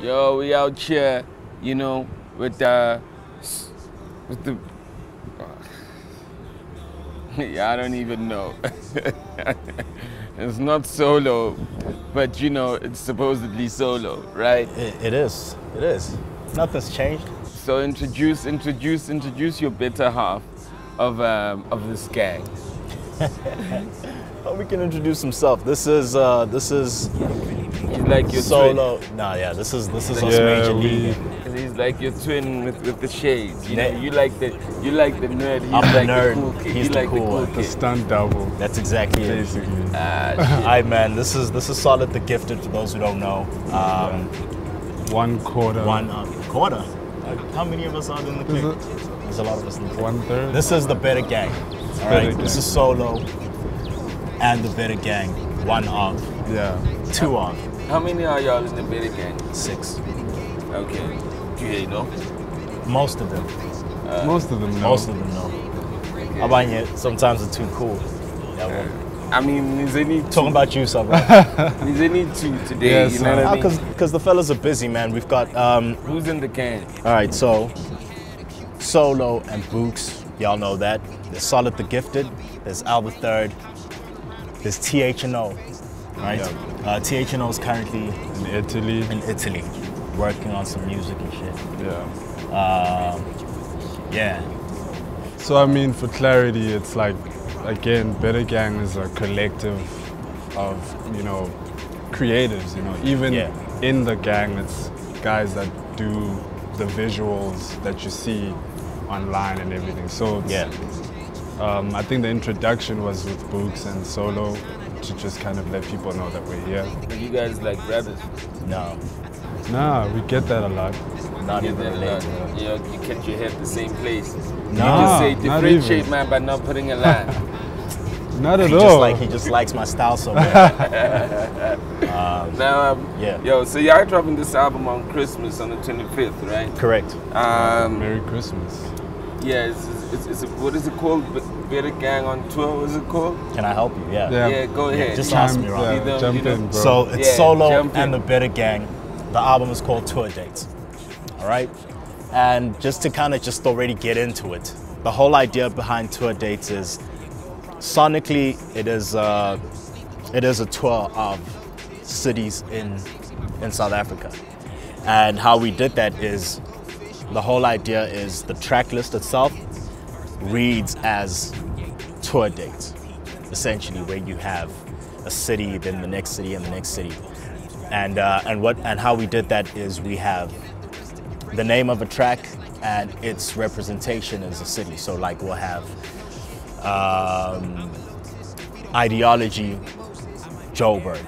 Yo, we out here, you know, with the yeah, I don't even know. It's not solo, but you know, it's supposedly solo, right? It is. It is. Nothing's changed. So introduce your better half of this gang. Oh, we can introduce himself. This is He's like your solo. twin. Nah, yeah, this is us major league. He's like your twin with the shades. You know, you like the nerd. He's I'm the like nerd. the cool kid. He's You the like cool the one. cool The kid. stunt double. That's exactly it. Basically. Alright, man. This is Solid the Gifted. For those who don't know, 1 quarter. one quarter. How many of us are in the clique? There's a lot of us in the clique. 1/3. This is the BETR Gang. All right. BETR This Gang. is Solo and the BETR Gang. 1 of, Yeah. 2 of, How many are y'all in the BETR Gang? 6. Okay. Do you know? Most of them. Most of them know. Most of them know. Abanye, sometimes they're too cool. Yeah, well, I mean, is any talking about you, Sabra. is any two today? Yes, you know what I mean? Because the fellas are busy, man. We've got, Who's in the gang? all right, so Solo and Books, y'all know that. There's Solid the Gifted. There's Al the Third. There's THNO, right? THNO is currently In Italy. in Italy, working on some music and shit. Yeah. Yeah. So I mean, for clarity, it's like, again, BETR Gang is a collective of, you know, creatives, you know. Even Yeah. in the gang, it's guys that do the visuals that you see online and everything. So it's, Yeah. I think the introduction was with Books and Solo to just kind of let people know that we're here. Are you guys like brothers? No, Nah, we get that a lot. not Get even that related. lot. You catch your head the same place. You Nah, just say not differentiate, even. man, by not putting a line. Not at He all. just likes my style so much. Now, Yeah. yo, so y'all dropping this album on Christmas on the 25th, right? Correct. Merry Christmas. Yeah, it's what is it called? BETR Gang on tour. What is it called? Can I help you? Yeah. Yeah, go ahead. just ask me, Rob. You know, jump you know. in, bro. So it's Yeah, Solo jump in. and the BETR Gang. The album is called TourDates. All right. And just to kind of just already get into it, the whole idea behind TourDates is sonically it is a tour of cities in South Africa. And how we did that is the whole idea is the track list itself reads as tour dates, essentially, where you have a city, then the next city, and the next city. And how we did that is we have the name of a track and its representation as a city. So like we'll have Ideology, Joburg,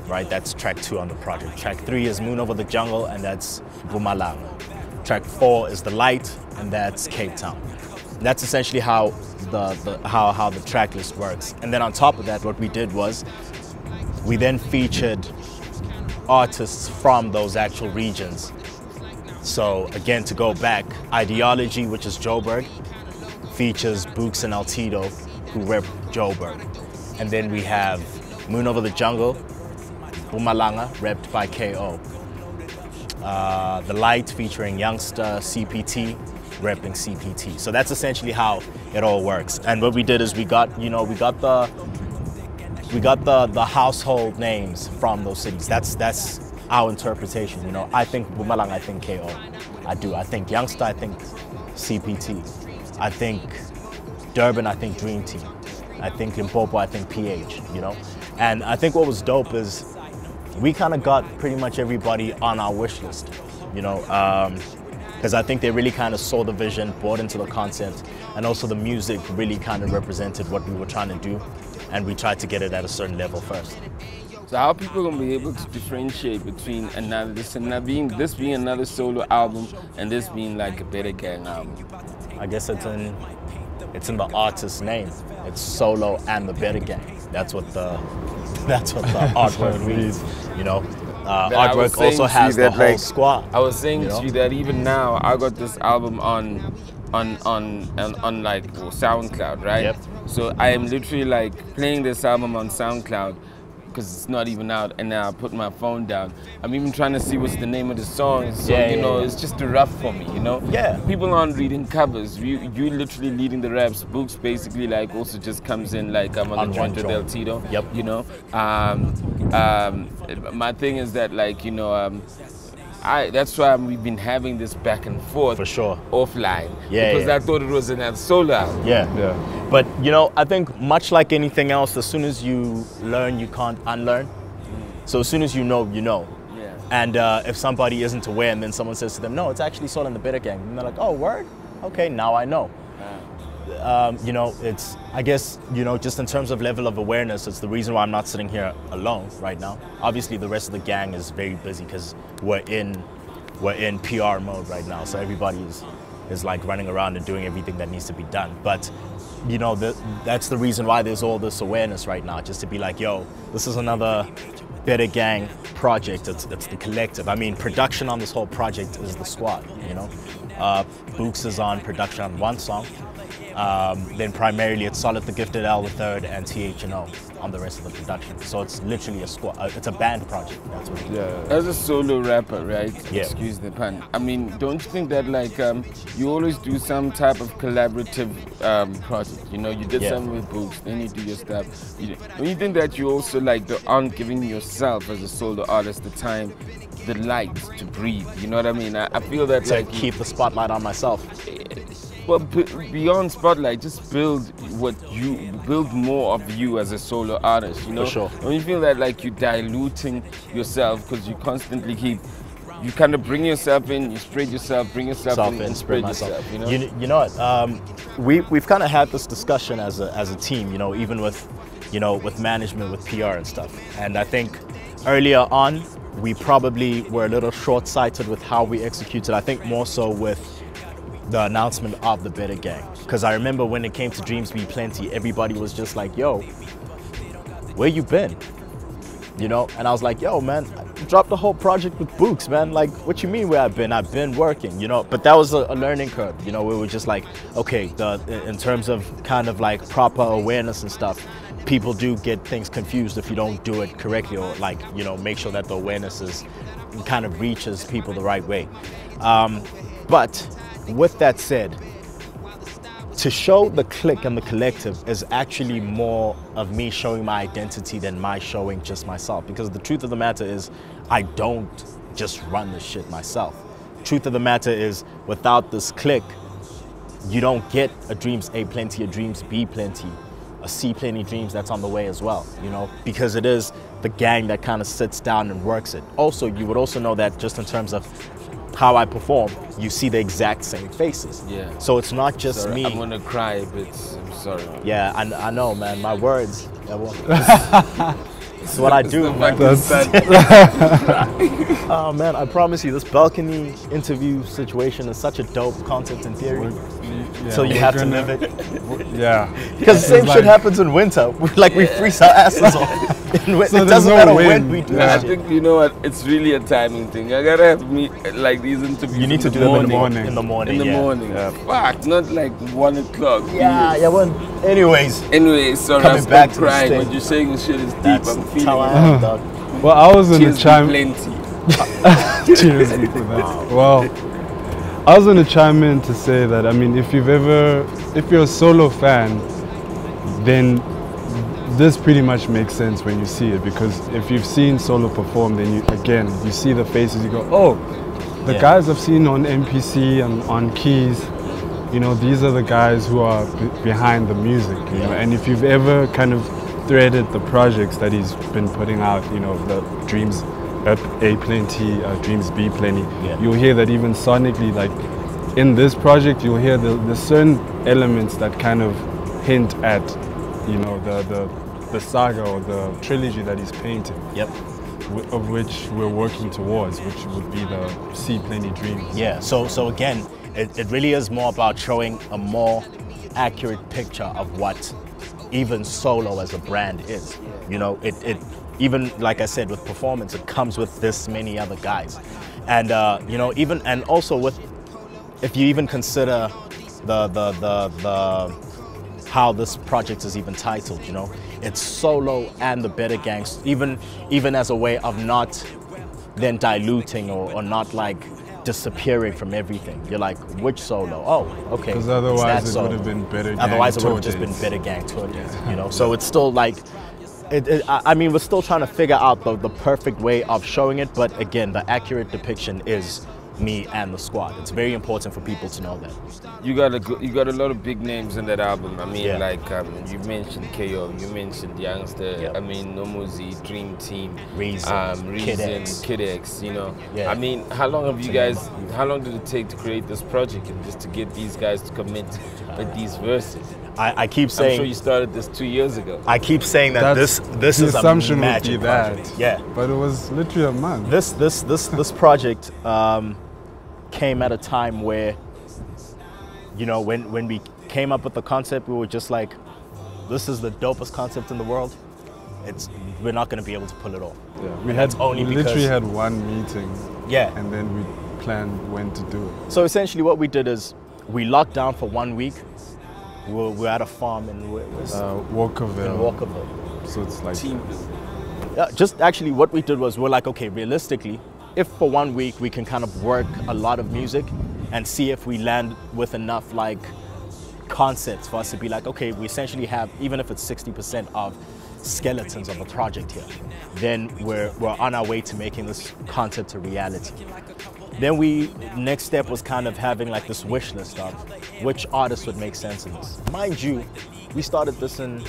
right? That's track 2 on the project. Track 3 is Moon Over the Jungle, and that's Mpumalanga. Track 4 is The Light, and that's Cape Town. And that's essentially how the track list works. And then on top of that, what we did was we then featured artists from those actual regions. So again, to go back, Ideology, which is Joburg, features Books and Altido, who rep Joburg. And then we have Moon Over the Jungle, Mpumalanga, repped by KO. The Light featuring Youngster, CPT, repping CPT. So that's essentially how it all works. And what we did is we got the household names from those cities. That's our interpretation. You know, I think Mpumalanga, I think KO. I do. I think Youngster, I think CPT. I think Durban, I think Dream Team. I think Limpopo, I think PH. You know, and I think what was dope is we kind of got pretty much everybody on our wish list. You know, because I think they really kind of saw the vision, bought into the concept, and also the music really kind of represented what we were trying to do, and we tried to get it at a certain level first. So how are people gonna be able to differentiate between this being another solo album and this being like a BETR Gang album? I guess it's in the artist's name. It's Solo and the BETR Gang. That's what the artwork reads. You know, artwork also has the whole squad. I was saying you know? to you that even now I got this album on like SoundCloud, right? Yep. So I am literally like playing this album on SoundCloud, because it's not even out, and now I put my phone down. I'm even trying to see what's the name of the song. So Yeah, you know, yeah. it's just too rough for me. You know. Yeah. People aren't reading covers. You literally leading the raps. Books basically like also just comes in like I'm on the joint with El Tito. Yep. You know. My thing is that like, you know, that's why we've been having this back and forth For sure. offline. Yeah, Because yeah. I thought it was another solo album. Yeah. Yeah. But you know, I think much like anything else, as soon as you learn, you can't unlearn. So as soon as you know, you know. Yeah. And if somebody isn't aware and then someone says to them, no, it's actually Soul and the BETR Gang, and they're like, oh, word? Okay, now I know. You know, it's, I guess, you know, just in terms of level of awareness, it's the reason why I'm not sitting here alone right now. Obviously, the rest of the gang is very busy because we're in PR mode right now. So everybody is like running around and doing everything that needs to be done. But, you know, that's the reason why there's all this awareness right now, just to be like, yo, this is another BETR Gang project. It's the collective. I mean, production on this whole project is the squad, you know. Books is on production on one song. Then primarily it's Solid the Gifted, L the Third, and THNO on the rest of the production. So it's literally a squad. It's a band project. That's what it is. Yeah. As a solo rapper, right? Yeah. Excuse the pun. I mean, don't you think that like you always do some type of collaborative project? You know, you did Yeah. something with Books, then you do your stuff. Don't you think that you also like aren't giving yourself as a solo artist the time, the light to breathe? You know what I mean? I feel that To like keep the spotlight on myself. well, beyond spotlight, just build more of you as a solo artist, you know? For sure. Don't you feel that like you're diluting yourself because you constantly you kind of bring yourself in, you spread yourself, bring yourself in, and spread yourself, you know? You know what, we've kind of had this discussion as a team, you know, even with, you know, with management, with PR and stuff. And I think earlier on, we probably were a little short-sighted with how we executed. I think more so with the announcement of the BETR Gang. Because I remember when it came to Dreams Be Plenty, everybody was just like, yo, where you been? You know? And I was like, yo, man, I dropped the whole project with Books, man. Like, what you mean where I've been? I've been working, you know? But that was a learning curve, you know, we were just like, okay, in terms of kind of like proper awareness and stuff, people do get things confused if you don't do it correctly, or like, you know, make sure that the awareness kind of reaches people the right way. But with that said, to show the clique and the collective is actually more of me showing my identity than my showing just myself. Because the truth of the matter is, I don't just run this shit myself. Truth of the matter is, without this clique, you don't get a Dreams A Plenty, a Dreams B Plenty, a C Plenty Dreams that's on the way as well, you know, because it is the gang that kind of sits down and works it. Also, you would also know that just in terms of how I perform, you see the exact same faces. Yeah. So it's not just Sorry, me. I'm gonna cry a bit. I'm sorry. Yeah, I know, man. My words. Yeah, well, it's what I do, man. Oh man, I promise you, this balcony interview situation is such a dope concept in theory. So you have to live it. Yeah. Because the same shit happens in winter. We freeze our asses off. It So doesn't no matter wind. when we do I that. think, you know what, it's really a timing thing. I gotta have like these interviews. You need to do them them in the morning. in the morning. in the yeah. morning. Yeah. Fuck, not like 1 o'clock. Yeah, yeah. Well, anyways, Anyway, sorry, Coming I'm back still to the crying, state. but you're saying this shit is deep. that's I'm feeling how I it. am, dog. Well, I was in Cheers the be chime. plenty. Cheers to that. Well, I was going to chime in to say that, I mean, if you're a solo fan, then this pretty much makes sense when you see it, because if you've seen solo perform, then you see the faces, you go, oh, the Yeah. guys I've seen on MPC and on keys, you know, these are the guys who are behind the music, you know. And if you've ever kind of threaded the projects that he's been putting out, you know, the Dreams A Plenty, Dreams B Plenty, Yeah. you'll hear that even sonically, like in this project, you'll hear the certain elements that kind of hint at, you know, the saga or the trilogy that he's painting. Yep. Of which we're working towards, which would be the C Plenty Dreams. Yeah. So again, it really is more about showing a more accurate picture of what even solo as a brand is. You know, it even, like I said, with performance, it comes with this many other guys, and you know, even, and also with, if you even consider the how this project is even titled, you know, it's solo and the BETR Gangs, even as a way of not then diluting or not like disappearing from everything. You're like, which solo? Oh, okay. Because otherwise it would have been BETR Gang. Otherwise it would have just been BETR Gang TourDates, you know? So it's still like, I mean, we're still trying to figure out the perfect way of showing it, but again, the accurate depiction is me and the squad. It's very important for people to know that. You got a lot of big names in that album. I mean, like you mentioned KO, you mentioned Youngster. I mean, Nomuzi, Dream Team, Reason, Kid X. You know. Yeah. I mean, how long have you guys? How long did it take to create this project and just to get these guys to commit with these verses? I keep saying. I'm sure you started this 2 years ago. I keep saying that this is a magic project. Yeah. But it was literally a month. This project came at a time where, you know, when we came up with the concept, we were just like, this is the dopest concept in the world. We're not going to be able to pull it off. Yeah. We literally had one meeting. Yeah. And then we planned when to do it. So essentially what we did is we locked down for 1 week. We're at a farm in Walkerville. In Walkerville. So it's like yeah, just actually what we did was we're like, okay, realistically, if for 1 week we can kind of work a lot of music and see if we land with enough like concepts for us to be like, okay, we essentially have, even if it's 60% of skeletons of a project here, then we're on our way to making this concept a reality. Then next step was kind of having like this wish list of which artists would make sense in this. Mind you, we started this in...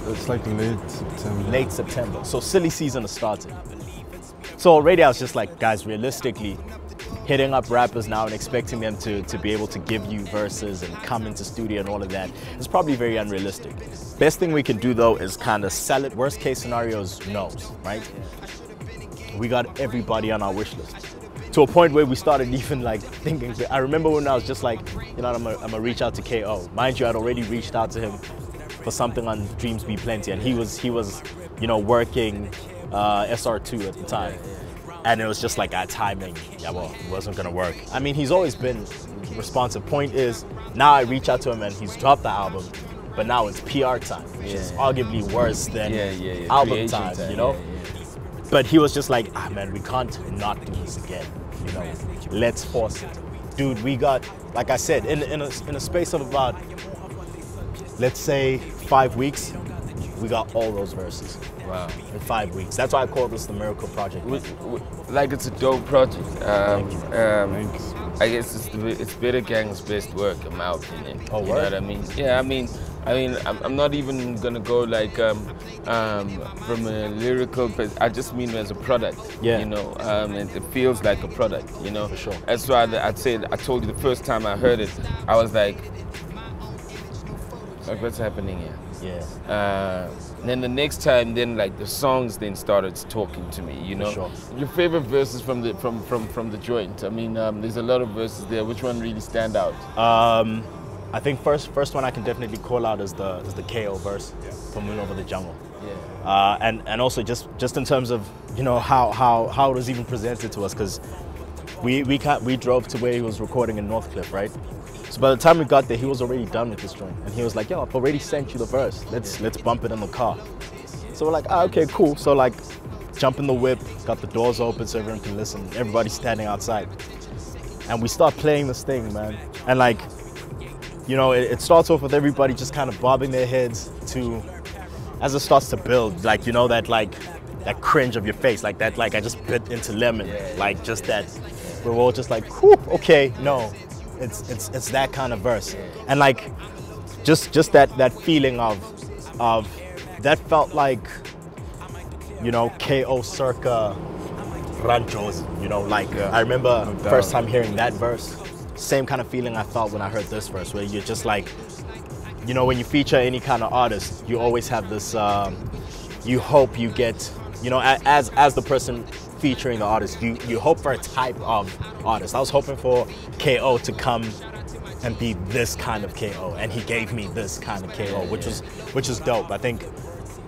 It's like late September. Late September, so silly season has started. So already I was just like, guys, realistically, hitting up rappers now and expecting them to be able to give you verses and come into studio and all of that is probably very unrealistic. Best thing we can do though is kind of sell it. Worst case scenario is no's, right? We got everybody on our wish list. To a point where we started even like thinking, I remember when I was just like, you know, I'm gonna reach out to KO. Mind you, I'd already reached out to him for something on Dreams Be Plenty, and he was, you know, working SR2 at the time. And it was just like our timing, yeah, well, it wasn't gonna work. I mean, he's always been responsive. Point is, now I reach out to him and he's dropped the album, but now it's PR time, which is arguably worse than album time, you know? But he was just like, man, we can't not do this again, you know? Let's force it. Dude, we got, like I said, in a space of about, let's say 5 weeks, we got all those verses. Wow. In 5 weeks. That's why I call this the Miracle Project. Like, it's a dope project. Thanks. I guess it's BETR Gang's best work, in my opinion. Oh, you know what I mean? Yeah, I mean, I'm not even gonna go like from a lyrical, but I just mean as a product. Yeah. You know, it feels like a product. You know. For sure. That's why I told you the first time I heard it, I was like, what's happening here? Yeah. Then the next time, then like the songs then started talking to me, you know. For sure. Your favorite verses from the joint? I mean, there's a lot of verses there. Which one really stand out? I think first one I can definitely call out is the KO verse from Moon Over the Jungle. Yeah. And also just in terms of, you know, how it was even presented to us, because we drove to where he was recording in Northcliffe, right? So by the time we got there, he was already done with this joint, and he was like, "Yo, I've already sent you the verse. Let's bump it in the car." So we're like, "Ah, okay, cool." So like, jump in the whip, got the doors open so everyone can listen. Everybody's standing outside, and we start playing this thing, man. And like, you know, it starts off with everybody just kind of bobbing their heads to, as it starts to build, like, you know, that cringe of your face, like that, like I just bit into lemon, like just that. We're all just like, whew, okay, no. It's that kind of verse, and like just that feeling of that felt like, you know, KO circa Ranchos, you know, like I remember first time hearing that verse, same kind of feeling I felt when I heard this verse, where you're just like, you know, when you feature any kind of artist, you always have this, you hope you get, you know, as the person featuring the artist, you hope for a type of artist. I was hoping for KO to come and be this kind of KO, and he gave me this kind of KO, which is dope, I think.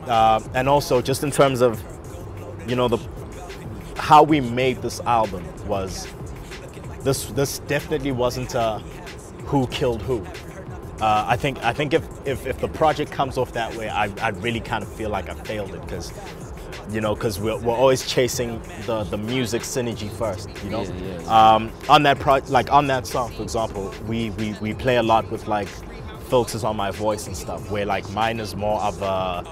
And also just in terms of, you know, how we made this album was, this definitely wasn't a who killed who. I think if the project comes off that way, I really kind of feel like I failed it, because because we're always chasing the music synergy first, on that on that song, for example, we play a lot with like filters on my voice and stuff, where like mine is more of a,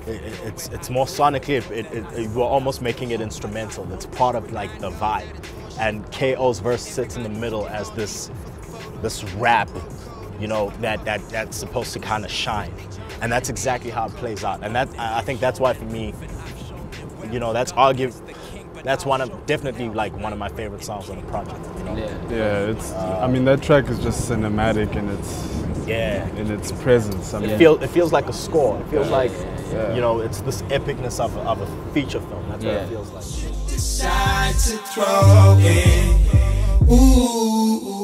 it's more sonically, we're almost making it instrumental. It's part of like the vibe, and KO's verse sits in the middle as this rap, that's supposed to kind of shine, and that's exactly how it plays out. And I think that's why for me, that's definitely like one of my favorite songs on the project. Yeah, it's. I mean, that track is just cinematic in its presence. I mean, it feels like a score. It feels like it's this epicness of a feature film. That's what it feels like. Decide to throw in. Ooh.